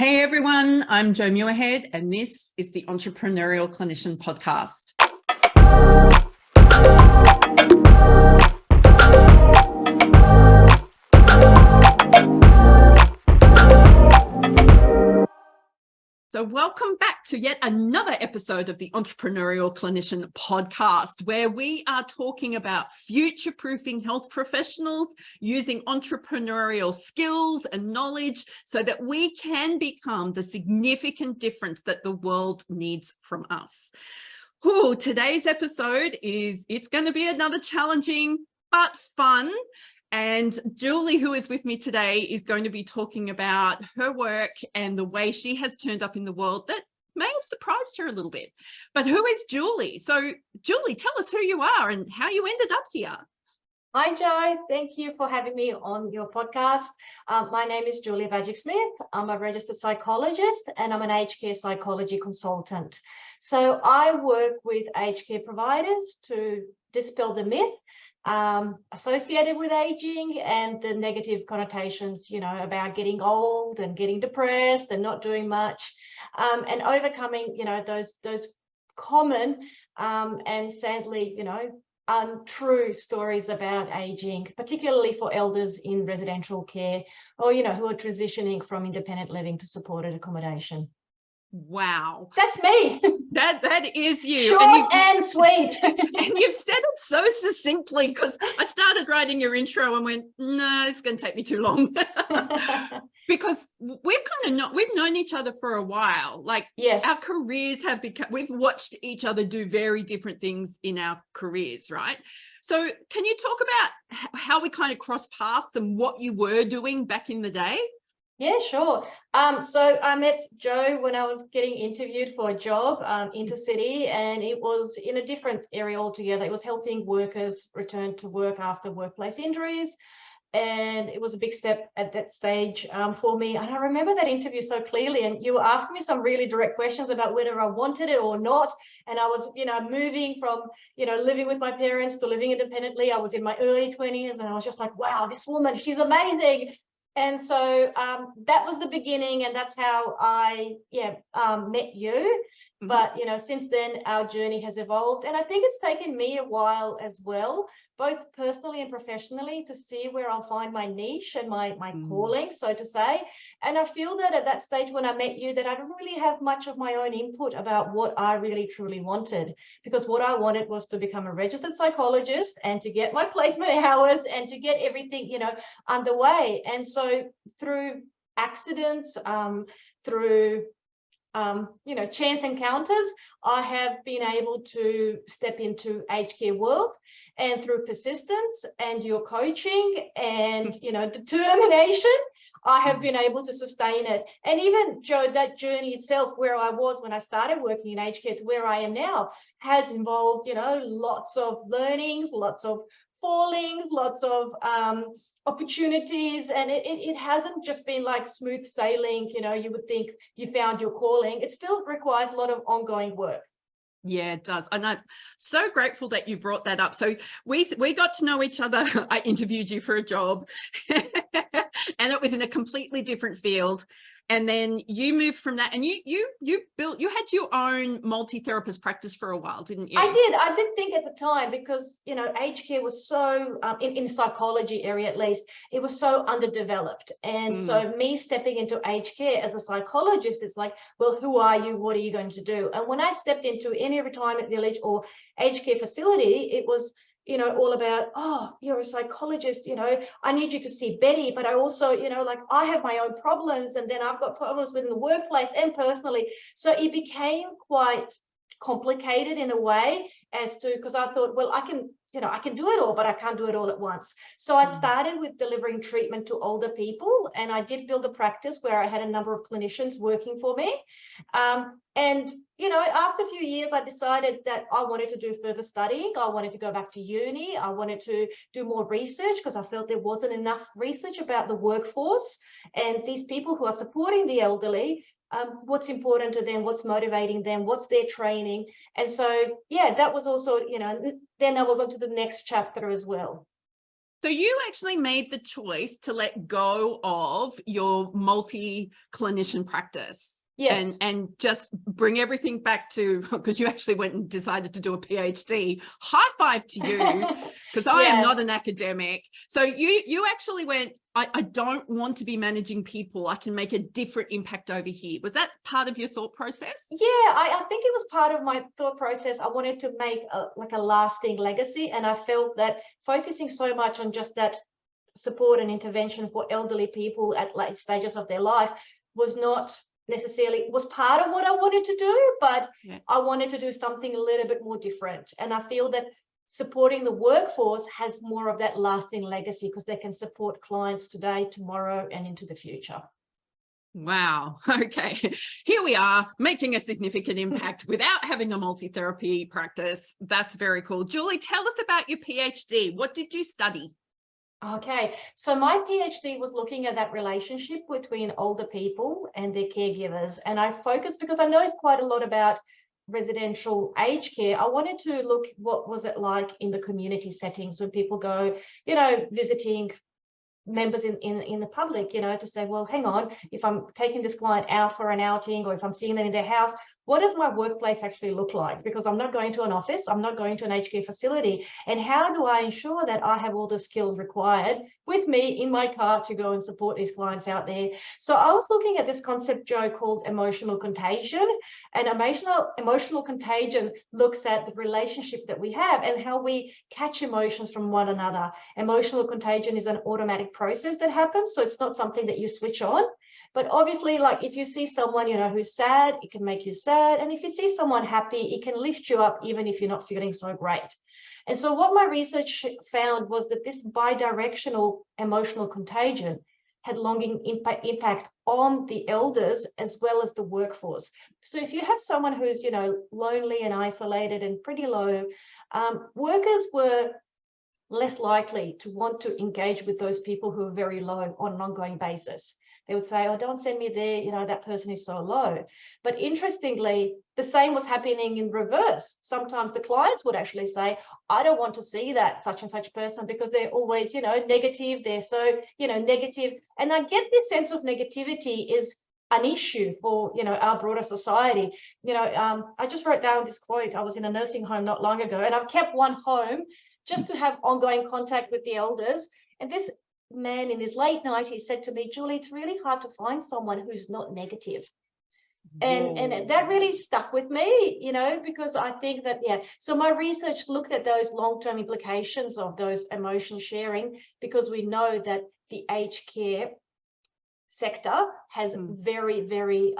Hey everyone, I'm Jo Muirhead and this is the Entrepreneurial Clinician Podcast. So welcome back to yet another episode of the Entrepreneurial Clinician Podcast, where we are talking about future-proofing health professionals using entrepreneurial skills and knowledge so that we can become the significant difference that the world needs from us. Today's episode it's going to be another challenging but fun. And Julie, who is with me today, is going to be talking about her work and the way she has turned up in the world that may have surprised her a little bit. But who is Julie? So Julie, tell us who you are and how you ended up here. Hi, Jo. Thank you for having me on your podcast. My name is Julie Bajic Smith. I'm a registered psychologist and I'm an aged care psychology consultant. So I work with aged care providers to dispel the myth associated with aging and the negative connotations, about getting old and getting depressed and not doing much, and overcoming, those common and sadly, untrue stories about aging, particularly for elders in residential care or, who are transitioning from independent living to supported accommodation. Wow. That's me. That is you. Short and sweet. And you've said it so succinctly, because I started writing your intro and went, no, it's going to take me too long. Because we've known each other for a while. Like, yes, our careers have become, we've watched each other do very different things in our careers, right? So can you talk about how we kind of crossed paths and what you were doing back in the day? Yeah, sure. So I met Jo when I was getting interviewed for a job intercity, and it was in a different area altogether. It was helping workers return to work after workplace injuries. And it was a big step at that stage for me. And I remember that interview so clearly. And you were asking me some really direct questions about whether I wanted it or not. And I was, moving from, living with my parents to living independently. I was in my early 20s and I was just like, wow, this woman, she's amazing. And so that was the beginning, and that's how I met you. Mm-hmm. But since then our journey has evolved, and I think it's taken me a while as well, both personally and professionally, to see where I'll find my niche and my calling, so to say. And I feel that at that stage when I met you, that I didn't really have much of my own input about what I really truly wanted, because what I wanted was to become a registered psychologist and to get my placement hours and to get everything underway. And so through accidents, through chance encounters, I have been able to step into aged care world, and through persistence and your coaching and determination, I have been able to sustain it. And even, Jo, that journey itself, where I was when I started working in aged care to where I am now, has involved lots of learnings, lots of fallings, lots of opportunities, and it hasn't just been like smooth sailing. You would think you found your calling. It still requires a lot of ongoing work. Yeah, it does. And I'm so grateful that you brought that up. So we got to know each other. I interviewed you for a job and it was in a completely different field. And then you moved from that, and you had your own multi-therapist practice for a while, didn't you? I did think at the time, because aged care was so in the psychology area, at least, it was so underdeveloped. And so me stepping into aged care as a psychologist, it's like, well, who are you? What are you going to do? And when I stepped into any retirement village or aged care facility, it was all about, oh, you're a psychologist, I need you to see Betty, but I also, I have my own problems, and then I've got problems within the workplace and personally. So it became quite complicated in a way, as to, because I thought, well, I can do it all, but I can't do it all at once. So I started with delivering treatment to older people, and I did build a practice where I had a number of clinicians working for me. And after a few years, I decided that I wanted to do further studying. I wanted to go back to uni. I wanted to do more research, because I felt there wasn't enough research about the workforce and these people who are supporting the elderly. What's important to them, what's motivating them, what's their training. And so, that was also, then I was on to the next chapter as well. So you actually made the choice to let go of your multi-clinician practice. Yes. And just bring everything back to, because you actually went and decided to do a PhD. High five to you, because I am not an academic. So you actually went, I don't want to be managing people. I can make a different impact over here. Was that part of your thought process? Yeah, I think it was part of my thought process. I wanted to make a lasting legacy, and I felt that focusing so much on just that support and intervention for elderly people at late stages of their life was not necessarily, was part of what I wanted to do, but I wanted to do something a little bit more different. And I feel that supporting the workforce has more of that lasting legacy because they can support clients today, tomorrow, and into the future. Wow. Okay. Here we are making a significant impact without having a multi-therapy practice. That's very cool. Julie, tell us about your PhD. What did you study? Okay, so my PhD was looking at that relationship between older people and their caregivers. And I focused, because I know it's quite a lot about residential aged care, I wanted to look what was it like in the community settings when people go, visiting members in the public, to say, well, hang on, if I'm taking this client out for an outing, or if I'm seeing them in their house, what does my workplace actually look like? Because I'm not going to an office, I'm not going to an aged care facility. And how do I ensure that I have all the skills required with me in my car to go and support these clients out there? So I was looking at this concept, Joe, called emotional contagion. And emotional contagion looks at the relationship that we have and how we catch emotions from one another. Emotional contagion is an automatic process that happens, so it's not something that you switch on. But obviously, like if you see someone, who's sad, it can make you sad. And if you see someone happy, it can lift you up, even if you're not feeling so great. And so what my research found was that this bidirectional emotional contagion had long impact on the elders as well as the workforce. So if you have someone who's, lonely and isolated and pretty low, workers were less likely to want to engage with those people who are very low on an ongoing basis. They would say, oh, don't send me there, that person is so low. But interestingly, the same was happening in reverse. Sometimes the clients would actually say, I don't want to see that such and such person because they're always, negative. They're so, negative. And I get this sense of negativity is an issue for, our broader society. I just wrote down this quote. I was in a nursing home not long ago, and I've kept one home just to have ongoing contact with the elders. And this man in his late 90s said to me, Julie, it's really hard to find someone who's not negative. And that really stuck with me, because I think that, so my research looked at those long-term implications of those emotion sharing, because we know that the aged care sector has very, very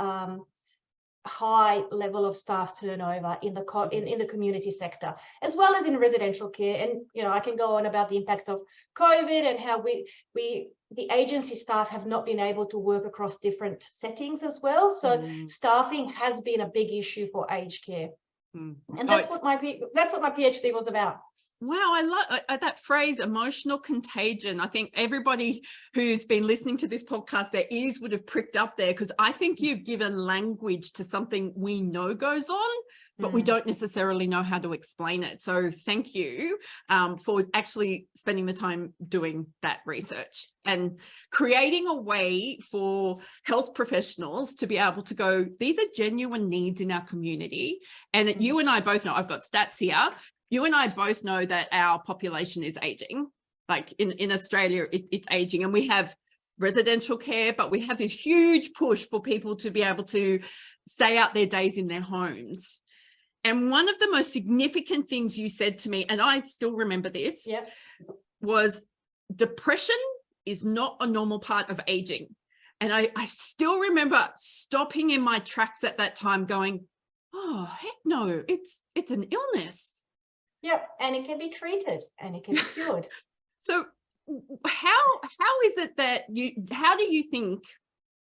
high level of staff turnover in the community sector, as well as in residential care. And I can go on about the impact of COVID and how the agency staff have not been able to work across different settings as well. So staffing has been a big issue for aged care, and that's what my PhD was about. Wow, I love that phrase, emotional contagion. I think everybody who's been listening to this podcast, their ears would have pricked up there, because I think you've given language to something we know goes on, but we don't necessarily know how to explain it. So thank you for actually spending the time doing that research and creating a way for health professionals to be able to go, these are genuine needs in our community. And you and I both know, I've got stats here. You and I both know that our population is aging. Like in Australia, it's aging, and we have residential care, but we have this huge push for people to be able to stay out their days in their homes. And one of the most significant things you said to me, and I still remember this, was depression is not a normal part of aging. And I still remember stopping in my tracks at that time going, oh, heck no, it's an illness. Yep, and it can be treated and it can be cured. So how is it that how do you think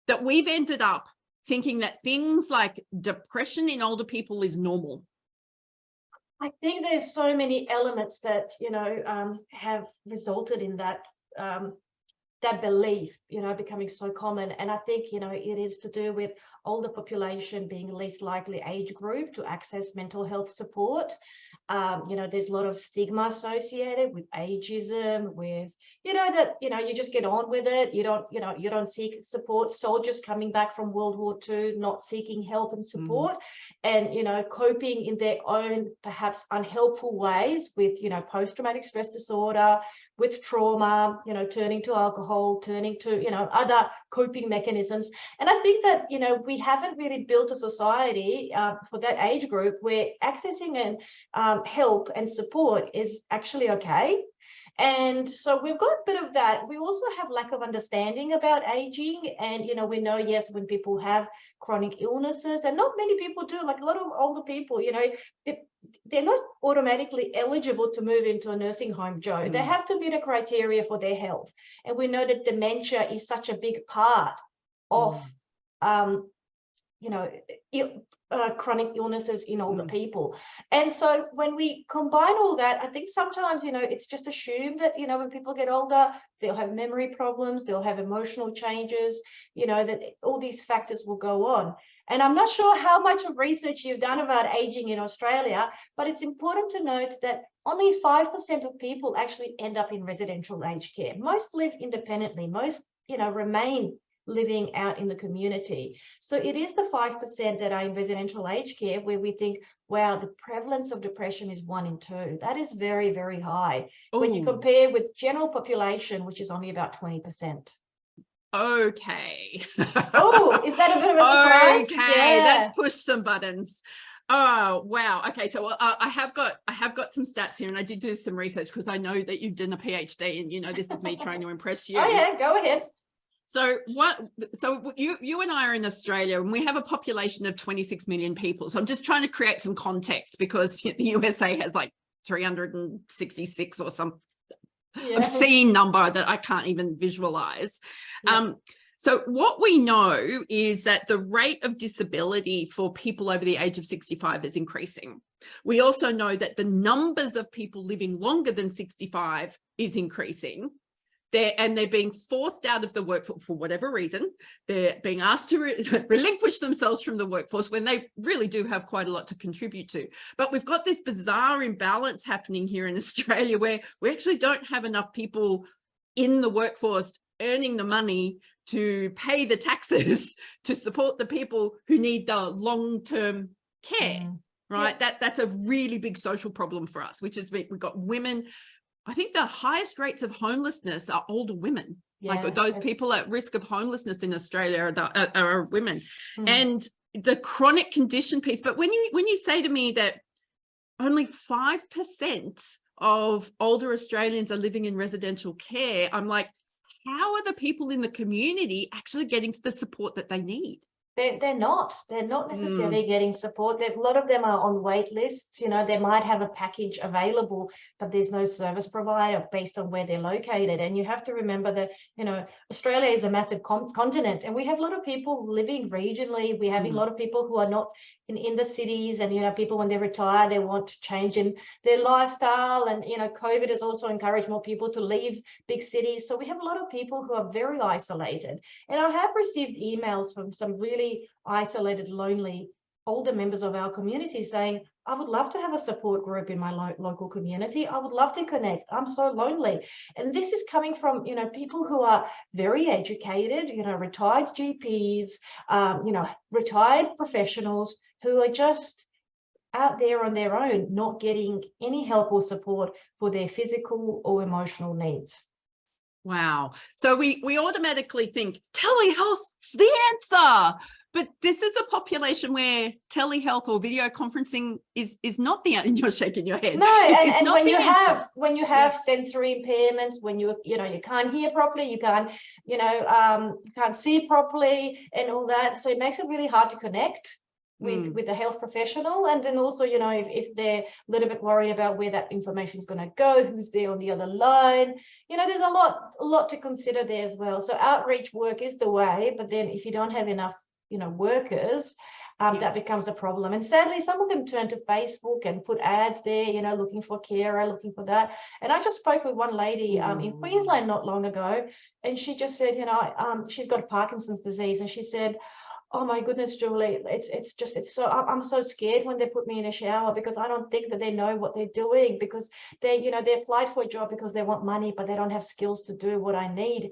that we've ended up thinking that things like depression in older people is normal? I think there's so many elements that, have resulted in that that belief, becoming so common. And I think, it is to do with older population being least likely age group to access mental health support. There's a lot of stigma associated with ageism, with, that, you just get on with it. You don't seek support. Soldiers coming back from World War II, not seeking help and support, and, coping in their own, perhaps unhelpful ways with, post-traumatic stress disorder, with trauma, turning to alcohol, turning to, other coping mechanisms. And I think that, we haven't really built a society for that age group where accessing and help and support is actually okay. And so we've got a bit of that. We also have lack of understanding about aging. And, we know, yes, when people have chronic illnesses, and not many people do, like a lot of older people, they're not automatically eligible to move into a nursing home, Joe. They have to meet a criteria for their health. And we know that dementia is such a big part of, chronic illnesses in older people. And so when we combine all that, I think sometimes, it's just assumed that, when people get older, they'll have memory problems, they'll have emotional changes, that all these factors will go on. And I'm not sure how much of research you've done about aging in Australia, but it's important to note that only 5% of people actually end up in residential aged care. Most live independently, most, remain living out in the community. So it is the 5% that are in residential aged care where we think, wow, the prevalence of depression is 1 in 2. That is very, very high. When you compare with general population, which is only about 20%. Okay. Oh, is that a bit of a surprise? Okay, let's push some buttons. Oh, wow. Okay, so I have got some stats here, and I did do some research because I know that you've done a PhD, and this is me trying to impress you. Oh yeah, go ahead. So you and I are in Australia, and we have a population of 26 million people. So I'm just trying to create some context because the USA has like 366 or some obscene number that I can't even visualize. So what we know is that the rate of disability for people over the age of 65 is increasing. We also know that the numbers of people living longer than 65 is increasing. They're being forced out of the workforce for whatever reason. They're being asked to relinquish themselves from the workforce when they really do have quite a lot to contribute to. But we've got this bizarre imbalance happening here in Australia where we actually don't have enough people in the workforce earning the money to pay the taxes to support the people who need the long-term care, right? That's a really big social problem for us, which is we've got women. I think the highest rates of homelessness are older women. Like those people at risk of homelessness in Australia are women. And the chronic condition piece. But when you say to me that only 5% of older Australians are living in residential care, I'm like, how are the people in the community actually getting the support that they need? They're not necessarily getting support. A lot of them are on wait lists. They might have a package available, but there's no service provider based on where they're located. And you have to remember that, Australia is a massive continent, and we have a lot of people living regionally. We're having a lot of people who are not in the cities, and, people when they retire, they want to change in their lifestyle. And, COVID has also encouraged more people to leave big cities. So we have a lot of people who are very isolated. And I have received emails from some really isolated, lonely, older members of our community saying, I would love to have a support group in my local community. I would love to connect. I'm so lonely. And this is coming from, people who are very educated, retired GPs, retired professionals who are just out there on their own, not getting any help or support for their physical or emotional needs. Wow. So we automatically think telehealth's the answer, but this is a population where telehealth or video conferencing is not the answer. You're shaking your head. No, and when you have sensory impairments, when you can't hear properly, you can't see properly and all that. So it makes it really hard to connect with a health professional. And then also, if they're a little bit worried about where that information is going to go, who's there on the other line, there's a lot to consider there as well. So outreach work is the way, but then if you don't have enough, workers, that becomes a problem. And sadly, some of them turn to Facebook and put ads there, looking for carer, looking for that. And I just spoke with one lady in Queensland not long ago, and she just said, she's got Parkinson's disease, and she said, oh my goodness, Julie, it's so, I'm so scared when they put me in a shower, because I don't think that they know what they're doing, because they applied for a job because they want money, but they don't have skills to do what I need.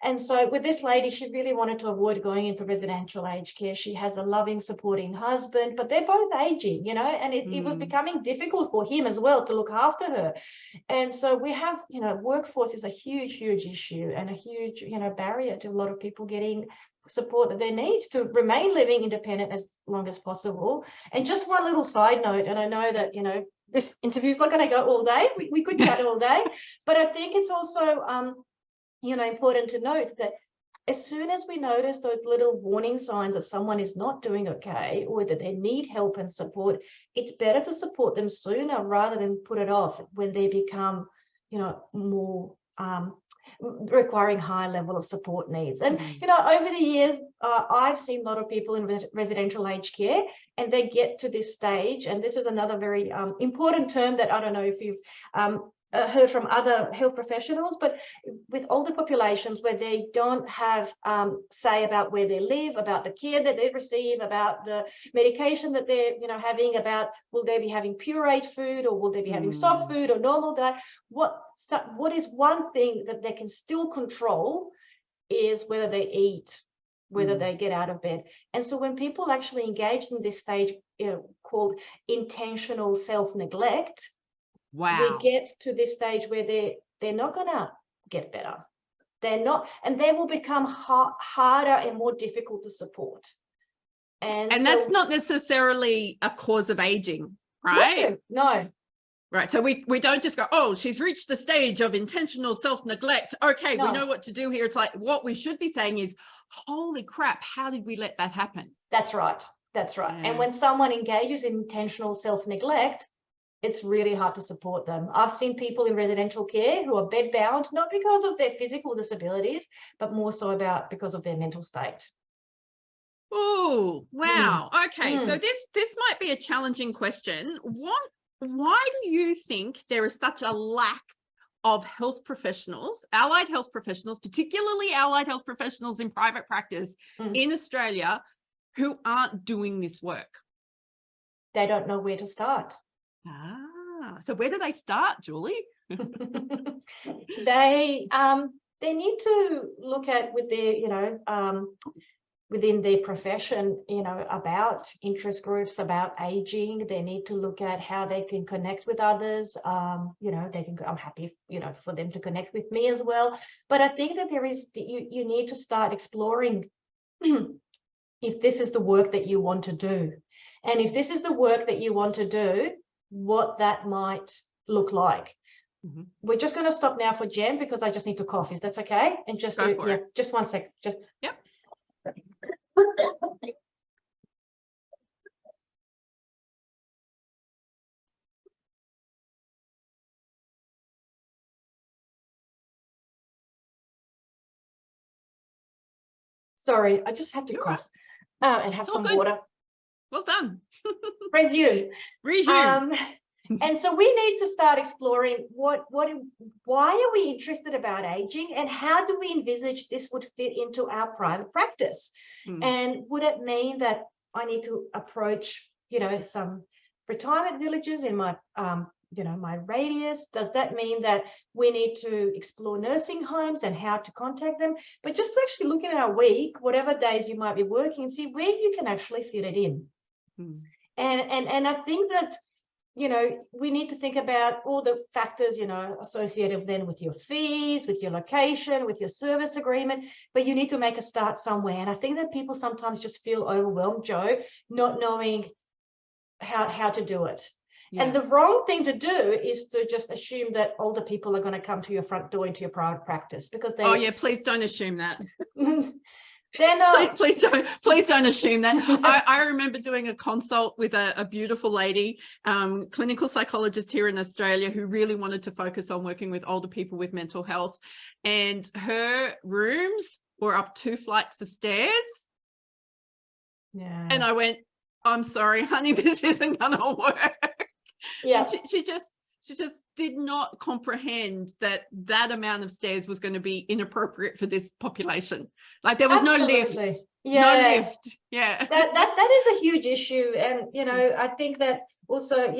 And so with this lady, she really wanted to avoid going into residential aged care. She has a loving, supporting husband, but they're both aging, and it was becoming difficult for him as well to look after her. And so we have, workforce is a huge, huge issue, and a huge, barrier to a lot of people getting support that they need to remain living independent as long as possible. And just one little side note, and I know that, this interview is not going to go all day. We could chat all day, but I think it's also, important to note that as soon as we notice those little warning signs that someone is not doing okay, or that they need help and support, it's better to support them sooner rather than put it off when they become, more requiring high level of support needs. And, over the years, I've seen a lot of people in residential aged care, and they get to this stage. And this is another very important term that I don't know if you've heard from other health professionals, but with older populations where they don't have say about where they live, about the care that they receive, about the medication that they're having, about will they be having pureed food, or will they be having soft food or normal diet. What is one thing that they can still control is whether they eat, whether they get out of bed. And so when people actually engage in this stage, called intentional self-neglect, we get to this stage where they're not going to get better. They're not, and they will become harder and more difficult to support. And so, that's not necessarily a cause of aging, right? No. Right. So we don't just go, oh, she's reached the stage of intentional self-neglect. Okay, we know what to do here. It's like, what we should be saying is, holy crap, how did we let that happen? That's right. That's right. Yeah. And when someone engages in intentional self-neglect, it's really hard to support them. I've seen people in residential care who are bedbound, not because of their physical disabilities, but more so because of their mental state. Oh, wow. Okay. So this might be a challenging question. Why do you think there is such a lack of health professionals, allied health professionals, particularly allied health professionals in private practice in Australia, who aren't doing this work? They don't know where to start. So where do they start, Julie? They need to look at with their, within their profession, about interest groups, about aging. They need to look at how they can connect with others. They can. I'm happy, for them to connect with me as well. But I think that you need to start exploring if this is the work that you want to do, and if this is the work that you want to do, what that might look like. We're just going to stop now for Jen because I just need to cough. Is that okay? And just just 1 second. Yep. Sorry, I just had to cough and have some water. Well done. Resume. And so we need to start exploring why are we interested about aging, and how do we envisage this would fit into our private practice? And would it mean that I need to approach, some retirement villages in my, my radius? Does that mean that we need to explore nursing homes and how to contact them? But just to actually look at our week, whatever days you might be working, and see where you can actually fit it in. And I think that, we need to think about all the factors, associated then with your fees, with your location, with your service agreement, but you need to make a start somewhere. And I think that people sometimes just feel overwhelmed, Joe, not knowing how to do it. Yeah. And the wrong thing to do is to just assume that older people are going to come to your front door into your private practice, because they... Oh yeah, please don't assume that. They're not. Please don't assume that. I remember doing a consult with a beautiful lady, clinical psychologist here in Australia, who really wanted to focus on working with older people with mental health, and her rooms were up 2 flights of stairs. Yeah. And I went, I'm sorry, honey, this isn't gonna work. Yeah. And just did not comprehend that amount of stairs was going to be inappropriate for this population. Like there was no lift. Yeah. No lift. Yeah. That is a huge issue. And, you know, I think that also,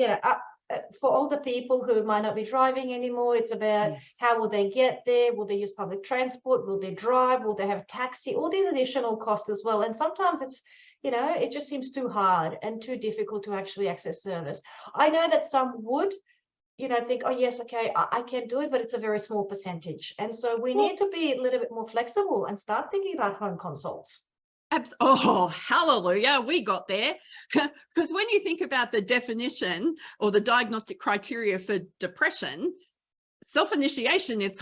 for older people who might not be driving anymore, it's about how will they get there? Will they use public transport? Will they drive? Will they have a taxi? All these additional costs as well. And sometimes it's, you know, it just seems too hard and too difficult to actually access service. I know that some would, you know, think, oh, yes, okay, I can do it, but it's a very small percentage. And so we need to be a little bit more flexible and start thinking about home consults. Oh, hallelujah, we got there. Because when you think about the definition or the diagnostic criteria for depression, self-initiation is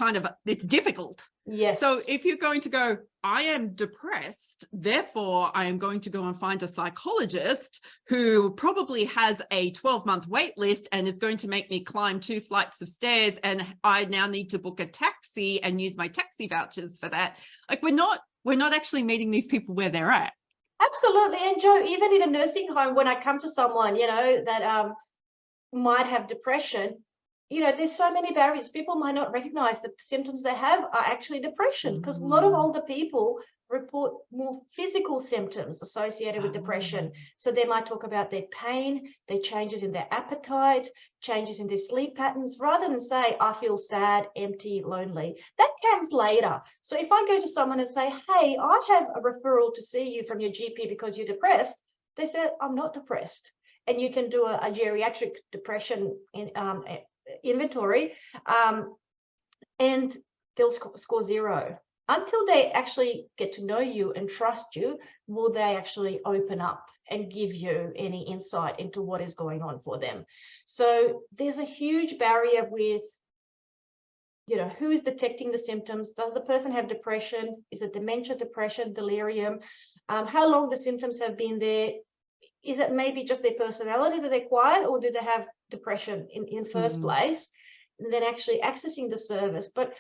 it's difficult. Yes. So if you're going to go, I am depressed, therefore I am going to go and find a psychologist who probably has a 12-month wait list and is going to make me climb 2 flights of stairs, and I now need to book a taxi and use my taxi vouchers for that. Like we're not actually meeting these people where they're at. Absolutely. And Joe, even in a nursing home, when I come to someone, you know, that might have depression, you know, there's so many barriers. People might not recognize that the symptoms they have are actually depression, because a lot of older people report more physical symptoms associated with depression. So they might talk about their pain, their changes in their appetite, changes in their sleep patterns, rather than say, I feel sad, empty, lonely. That comes later. So if I go to someone and say, hey, I have a referral to see you from your GP because you're depressed, they say, I'm not depressed. And you can do a geriatric depression inventory, and they'll score 0. Until they actually get to know you and trust you, will they actually open up and give you any insight into what is going on for them. So there's a huge barrier with, you know, who is detecting the symptoms? Does the person have depression? Is it dementia, depression, delirium? How long the symptoms have been there? Is it maybe just their personality that they're quiet, or do they have depression in first place? And then actually accessing the service. But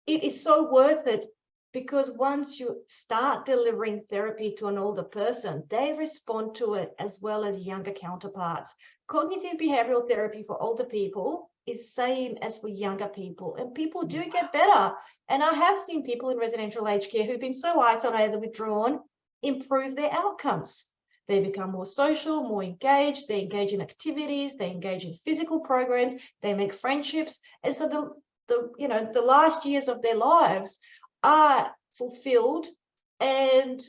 it is so worth it, because once you start delivering therapy to an older person, they respond to it as well as younger counterparts. Cognitive behavioral therapy for older people is same as for younger people, and people do get better. And I have seen people in residential aged care who've been so isolated, withdrawn, improve their outcomes. They become more social, more engaged, they engage in activities, they engage in physical programs, they make friendships. And so the last years of their lives are fulfilled, and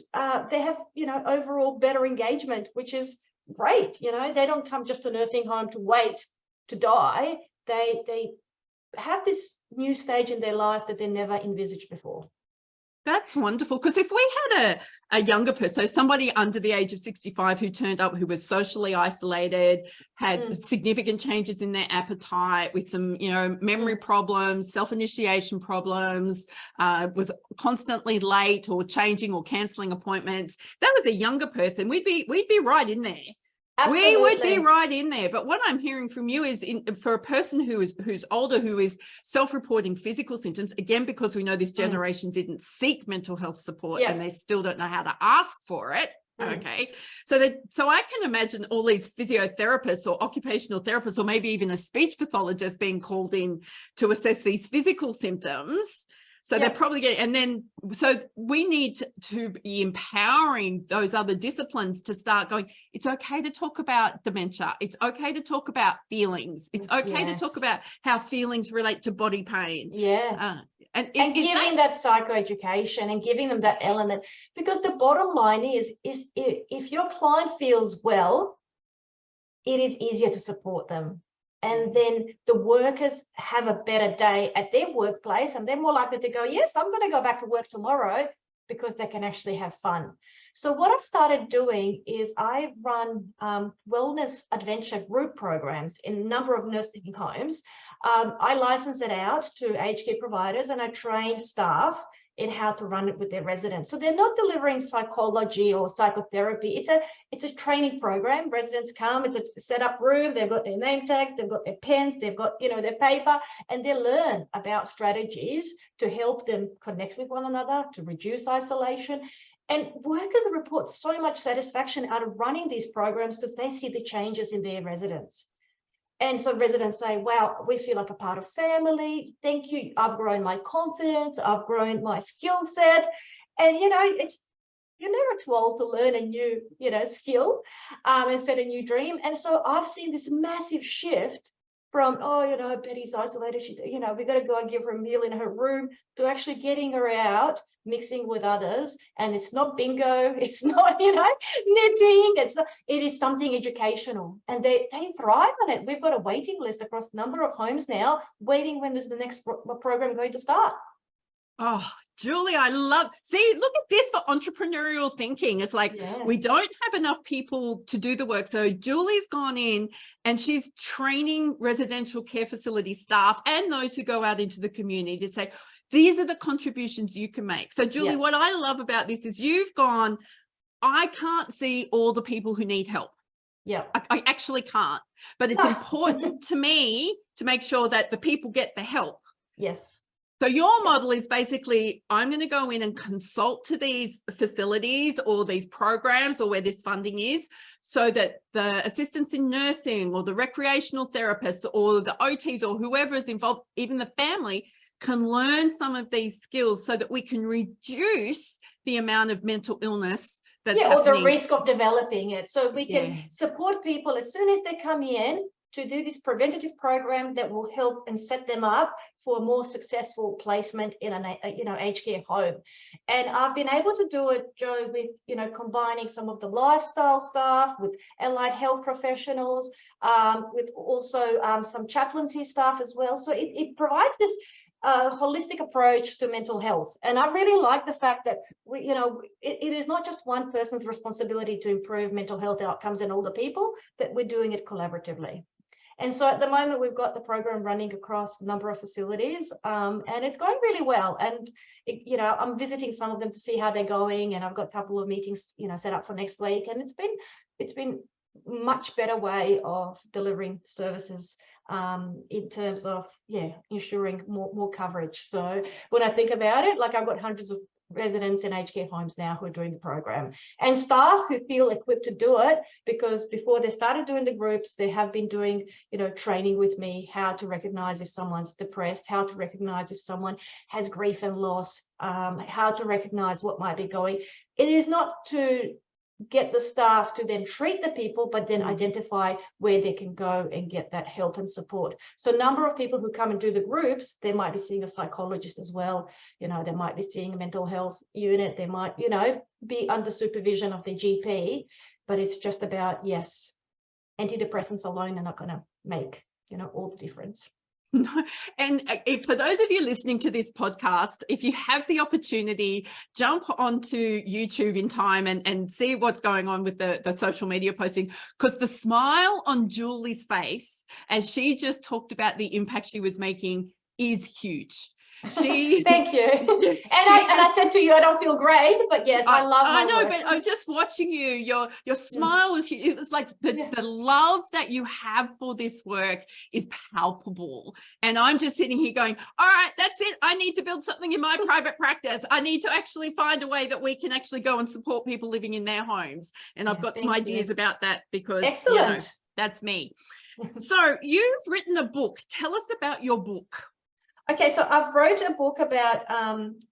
they have, you know, overall better engagement, which is great. You know, they don't come just to nursing home to wait to die. They have this new stage in their life that they never envisaged before. That's wonderful, because if we had a younger person, so somebody under the age of 65 who turned up, who was socially isolated, had significant changes in their appetite, with some, you know, memory problems, self-initiation problems, was constantly late or changing or cancelling appointments, that was a younger person, we'd be right in there. Absolutely. We would be right in there. But what I'm hearing from you is, for a person who's older, who is self-reporting physical symptoms, again, because we know this generation didn't seek mental health support, and they still don't know how to ask for it. Okay. So I can imagine all these physiotherapists or occupational therapists, or maybe even a speech pathologist, being called in to assess these physical symptoms. So they're probably getting, and then, so we need to be empowering those other disciplines to start going, it's okay to talk about dementia. It's okay to talk about feelings. It's okay to talk about how feelings relate to body pain. And giving that psychoeducation and giving them that element, because the bottom line is if your client feels well, it is easier to support them. And then the workers have a better day at their workplace, and they're more likely to go, yes, I'm going to go back to work tomorrow, because they can actually have fun. So what I've started doing is I run wellness adventure group programs in a number of nursing homes. I license it out to aged care providers, and I train staff in how to run it with their residents. So they're not delivering psychology or psychotherapy. It's a training program. Residents come, it's a set up room, they've got their name tags, they've got their pens, they've got, you know, their paper, and they learn about strategies to help them connect with one another, to reduce isolation. And workers report so much satisfaction out of running these programs, because they see the changes in their residents. And so residents say, wow, we feel like a part of family. Thank you. I've grown my confidence. I've grown my skill set. And, you know, you're never too old to learn a new, you know, skill and set a new dream. And so I've seen this massive shift from, oh, you know, Betty's isolated. She, you know, we got to go and give her a meal in her room, to actually getting her out, mixing with others. And it's not bingo. It's not, you know, knitting. It is something educational, and they thrive on it. We've got a waiting list across a number of homes now, waiting when is the next program going to start. Oh, Julie, I love, see, look at this for entrepreneurial thinking. It's like, we don't have enough people to do the work. So Julie's gone in and she's training residential care facility staff and those who go out into the community to say, these are the contributions you can make. So Julie, what I love about this is you've gone, I can't see all the people who need help. Yeah, I actually can't, but it's important to me to make sure that the people get the help. Yes. So your model is basically, I'm going to go in and consult to these facilities or these programs or where this funding is, so that the assistants in nursing or the recreational therapists or the OTs or whoever is involved, even the family, can learn some of these skills so that we can reduce the amount of mental illness that's happening. Or the risk of developing it. So we can support people as soon as they come in to do this preventative program that will help and set them up for a more successful placement in an, you know, aged care home. And I've been able to do it, Joe, with, you know, combining some of the lifestyle staff with allied health professionals, with also some chaplaincy staff as well. So it provides this holistic approach to mental health. And I really like the fact that we, you know, it is not just one person's responsibility to improve mental health outcomes in older people, but we're doing it collaboratively. And so at the moment, we've got the program running across a number of facilities, and it's going really well. And, you know, I'm visiting some of them to see how they're going. And I've got a couple of meetings, you know, set up for next week. And it's been much better way of delivering services in terms of, ensuring more coverage. So when I think about it, like, I've got hundreds of residents in aged care homes now who are doing the program, and staff who feel equipped to do it, because before they started doing the groups, they have been doing, you know, training with me, how to recognize if someone's depressed, how to recognize if someone has grief and loss, how to recognize what might be going. It is not to get the staff to then treat the people, but then identify where they can go and get that help and support. So a number of people who come and do the groups, they might be seeing a psychologist as well. You know, they might be seeing a mental health unit. They might, you know, be under supervision of their GP, but it's just about, antidepressants alone are not going to make, you know, all the difference. And if, for those of you listening to this podcast, if you have the opportunity, jump onto YouTube in time and see what's going on with the social media posting, because the smile on Julie's face as she just talked about the impact she was making is huge. Thank you. And I said to you, I don't feel great, but yes, I love my work. But I'm just watching you. Your smile was, it was like the love that you have for this work is palpable. And I'm just sitting here going, all right, that's it. I need to build something in my private practice. I need to actually find a way that we can actually go and support people living in their homes. And I've got some ideas about that, because you know, that's me. So you've written a book. Tell us about your book. Okay, so I've wrote a book about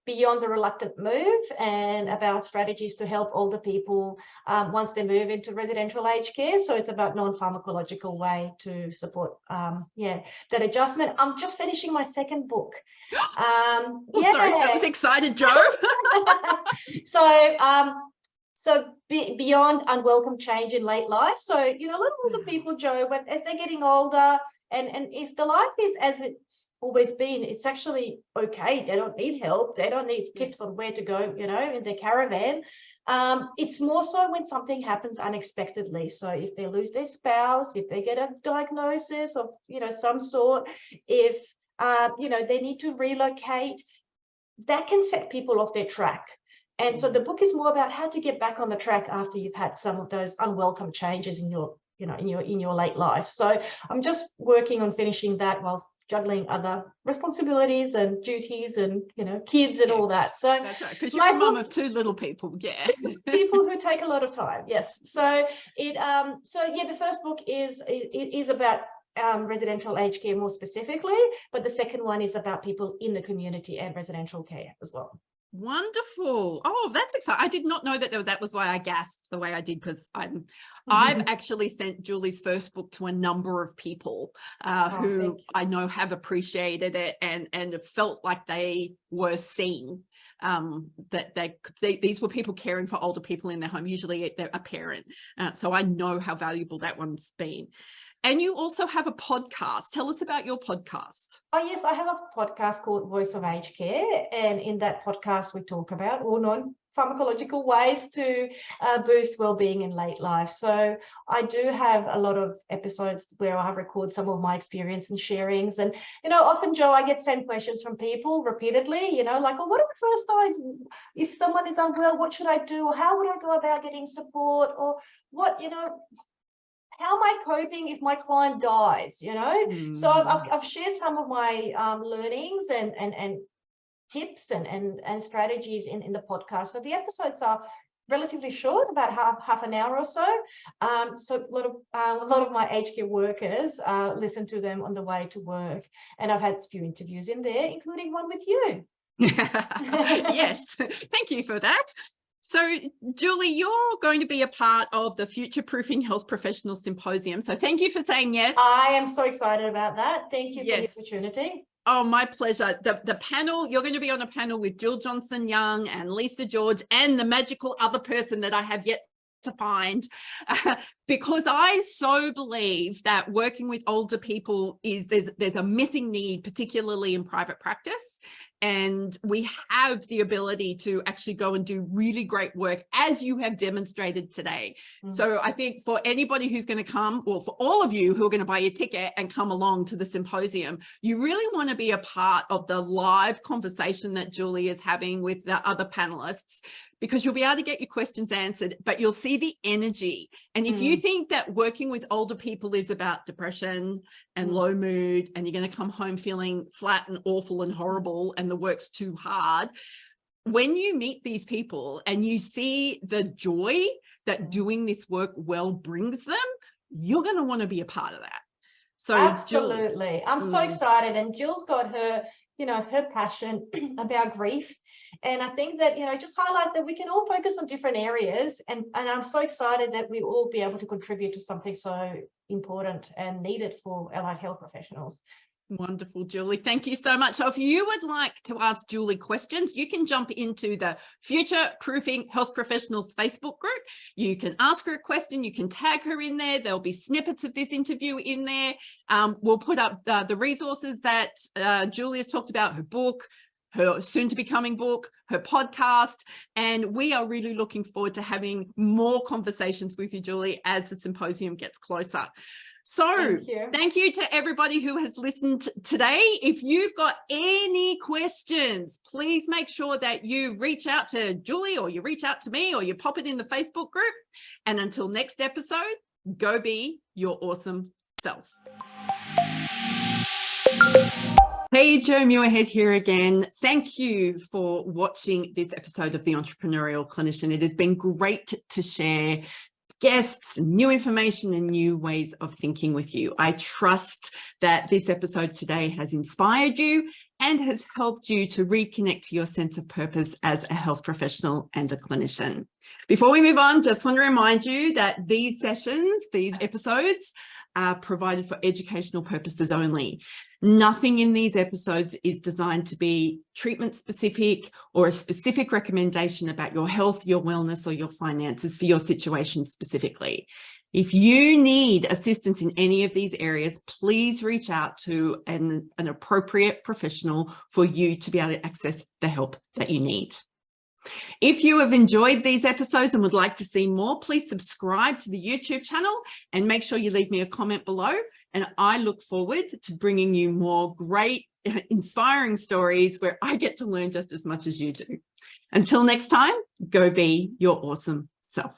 Beyond the Reluctant Move, and about strategies to help older people once they move into residential aged care. So it's about non-pharmacological way to support that adjustment. I'm just finishing my second book. Sorry, that was excited, Joe. So beyond unwelcome change in late life. So, you know, a lot of older people, Joe, as they're getting older, and if the life is as it's always been, it's actually okay. They don't need help. They don't need tips on where to go, you know, in their caravan. It's more so when something happens unexpectedly. So if they lose their spouse, if they get a diagnosis of, you know, some sort, if, you know, they need to relocate, that can set people off their track. And so the book is more about how to get back on the track after you've had some of those unwelcome changes in your, you know, in your late life. So I'm just working on finishing that whilst juggling other responsibilities and duties and, you know, kids and all that. So that's right, because you're a mum of two little people. People who take a lot of time. Yes. So the first book is about residential aged care more specifically, but the second one is about people in the community and residential care as well. Wonderful. Oh, that's exciting. I did not know that was why I gasped the way I did, because I've actually sent Julie's first book to a number of people who I know have appreciated it and felt like they were seen, that these were people caring for older people in their home, usually they're a parent. So I know how valuable that one's been. And you also have a podcast. Tell us about your podcast. Oh, yes, I have a podcast called Voice of Aged Care. And in that podcast, we talk about all non-pharmacological ways to boost well-being in late life. So I do have a lot of episodes where I record some of my experience and sharings. And, often, Joe, I get sent questions from people repeatedly, like, oh, what are the first signs? If someone is unwell, what should I do? Or how would I go about getting support? Or what, how am I coping if my client dies, So I've shared some of my learnings and tips and strategies in the podcast. So the episodes are relatively short, about half an hour or so. So a lot of my aged care workers listen to them on the way to work. And I've had a few interviews in there, including one with you. Yes, thank you for that. So, Julie, you're going to be a part of the Future Proofing Health Professionals Symposium. So thank you for saying yes. I am so excited about that. Thank you for the opportunity. Oh, my pleasure. The panel, you're going to be on a panel with Jill Johnson-Young and Lisa George and the magical other person that I have yet to find, because I so believe that working with older people there's a missing need, particularly in private practice. And we have the ability to actually go and do really great work, as you have demonstrated today. So I think for anybody who's going to come, or for all of you who are going to buy your ticket and come along to the symposium, you really want to be a part of the live conversation that Julie is having with the other panelists, because you'll be able to get your questions answered, but you'll see the energy. And if you think that working with older people is about depression and low mood, and you're going to come home feeling flat and awful and horrible and the work's too hard, when you meet these people and you see the joy that doing this work well brings them, you're going to want to be a part of that. So absolutely. Jill, I'm so excited. And Jill's got her her passion about grief. And I think that, just highlights that we can all focus on different areas. And I'm so excited that we all be able to contribute to something so important and needed for allied health professionals. Wonderful, Julie. Thank you so much. So if you would like to ask Julie questions, you can jump into the Future Proofing Health Professionals Facebook group. You can ask her a question. You can tag her in there. There'll be snippets of this interview in there. We'll put up the resources that Julie has talked about, her book, her soon-to-be-coming book, her podcast, and we are really looking forward to having more conversations with you, Julie, as the symposium gets closer. So thank you to everybody who has listened today. If you've got any questions, please make sure that you reach out to Julie, or you reach out to me, or you pop it in the Facebook group. And until next episode, go be your awesome self. Hey, Joe Muirhead here again. Thank you for watching this episode of The Entrepreneurial Clinician. It has been great to share guests, new information, and new ways of thinking with you. I trust that this episode today has inspired you and has helped you to reconnect to your sense of purpose as a health professional and a clinician. Before we move on, just want to remind you that these sessions, these episodes, are provided for educational purposes only. Nothing in these episodes is designed to be treatment specific or a specific recommendation about your health, your wellness, or your finances for your situation specifically. If you need assistance in any of these areas, please reach out to an appropriate professional for you to be able to access the help that you need. If you have enjoyed these episodes and would like to see more, please subscribe to the YouTube channel and make sure you leave me a comment below. And I look forward to bringing you more great, inspiring stories where I get to learn just as much as you do. Until next time, go be your awesome self.